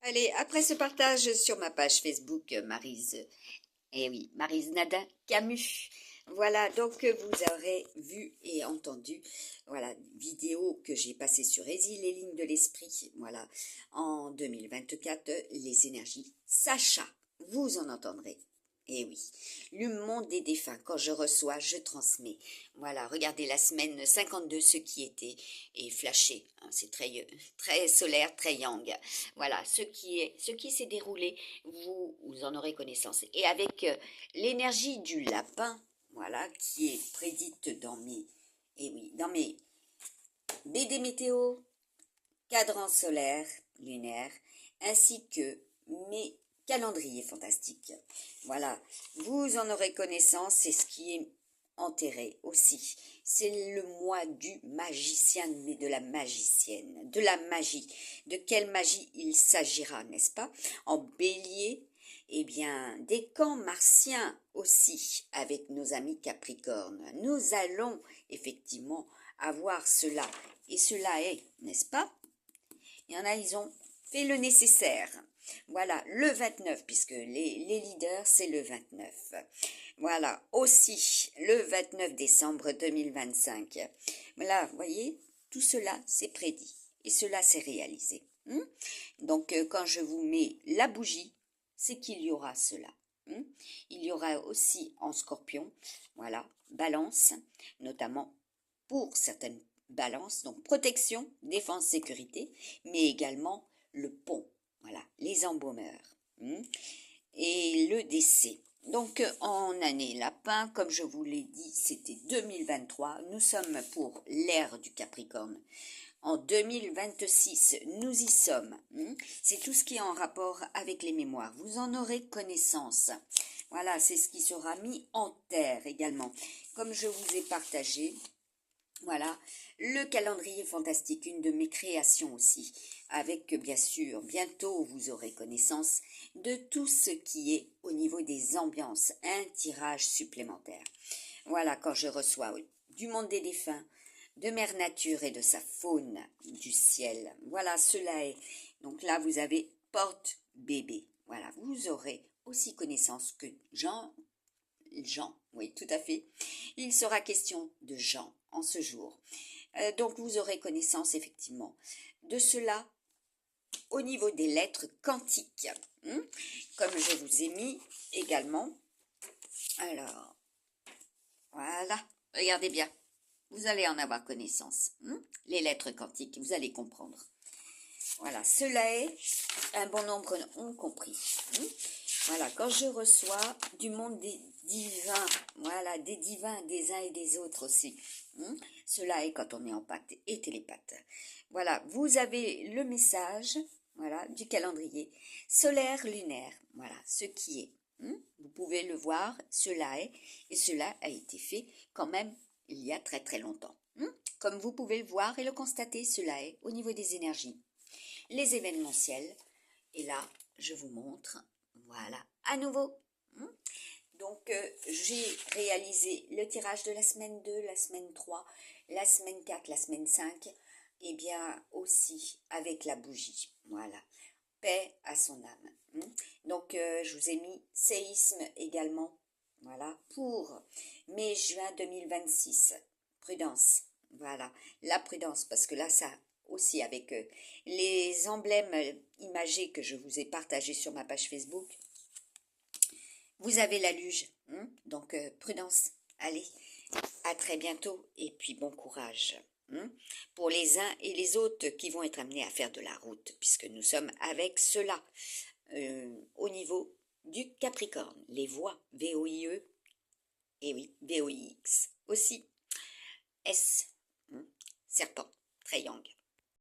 Allez, après ce partage sur ma page Facebook, Maryse, eh oui, Maryse Nadin Camus. Voilà, donc vous aurez vu et entendu, voilà, vidéo que j'ai passée sur Easy, les lignes de l'esprit, voilà, en 2024, les énergies Sacha, vous en entendrez. Eh oui, le monde des défunts, quand je reçois, je transmets. Voilà, regardez la semaine 52, ce qui était, et flashé, hein, c'est très solaire, très yang. Voilà, ce qui s'est déroulé, vous en aurez connaissance. Et avec l'énergie du lapin, voilà, qui est prédite dans eh oui, dans mes BD météo, cadrans solaires, lunaires, ainsi que mes calendriers fantastiques. Voilà, vous en aurez connaissance, c'est ce qui est enterré aussi. C'est le mois du magicien, mais de la magicienne, de la magie. De quelle magie il s'agira, n'est-ce pas? En bélier, eh bien, des camps martiens aussi, avec nos amis Capricornes. Nous allons effectivement avoir cela. Et cela est, n'est-ce pas? Il y en a, ils ont fait le nécessaire. Voilà, le 29, puisque les leaders, c'est le 29. Voilà, aussi, le 29 décembre 2025. Voilà, vous voyez, tout cela, c'est prédit. Et cela, c'est réalisé. Donc, quand je vous mets la bougie, c'est qu'il y aura cela. Il y aura aussi en scorpion, voilà, balance, notamment pour certaines balances, donc protection, défense, sécurité, mais également le pont, voilà, les embaumeurs et le décès. Donc en année lapin, comme je vous l'ai dit, c'était 2023, nous sommes pour l'ère du Capricorne. En 2026, nous y sommes. C'est tout ce qui est en rapport avec les mémoires. Vous en aurez connaissance. Voilà, c'est ce qui sera mis en terre également. Comme je vous ai partagé, voilà, le calendrier fantastique, une de mes créations aussi, avec bien sûr, bientôt vous aurez connaissance de tout ce qui est au niveau des ambiances, un tirage supplémentaire. Voilà, quand je reçois du monde des défunts, de Mère Nature et de sa faune du ciel. Voilà, cela est. Donc là, vous avez porte-bébé. Voilà, vous aurez aussi connaissance que Jean, oui, tout à fait. Il sera question de Jean en ce jour. Donc vous aurez connaissance effectivement de cela au niveau des lettres quantiques. Comme je vous ai mis également. Alors, voilà, regardez bien. Vous allez en avoir connaissance. Les lettres quantiques, vous allez comprendre. Voilà, cela est, un bon nombre ont compris. Voilà, quand je reçois du monde des divins, voilà, des divins des uns et des autres aussi. Cela est quand on est en pacte et télépathe. Voilà, vous avez le message, voilà, du calendrier solaire lunaire. Voilà, ce qui est. Vous pouvez le voir, cela est, et cela a été fait quand même il y a très très longtemps. Comme vous pouvez le voir et le constater, cela est au niveau des énergies. Les événementiels, et là, je vous montre, voilà, à nouveau. Donc, j'ai réalisé le tirage de la semaine 2, la semaine 3, la semaine 4, la semaine 5, et bien aussi avec la bougie, voilà. Paix à son âme. Donc, je vous ai mis séisme également, voilà, pour mai-juin 2026. Prudence, voilà, la prudence, parce que là, ça aussi avec les emblèmes imagés que je vous ai partagés sur ma page Facebook, vous avez la luge, donc prudence, allez, à très bientôt et puis bon courage pour les uns et les autres qui vont être amenés à faire de la route, puisque nous sommes avec cela au niveau du Capricorne, les voies VOIE, et oui, VOIX aussi, S, serpent, très yang.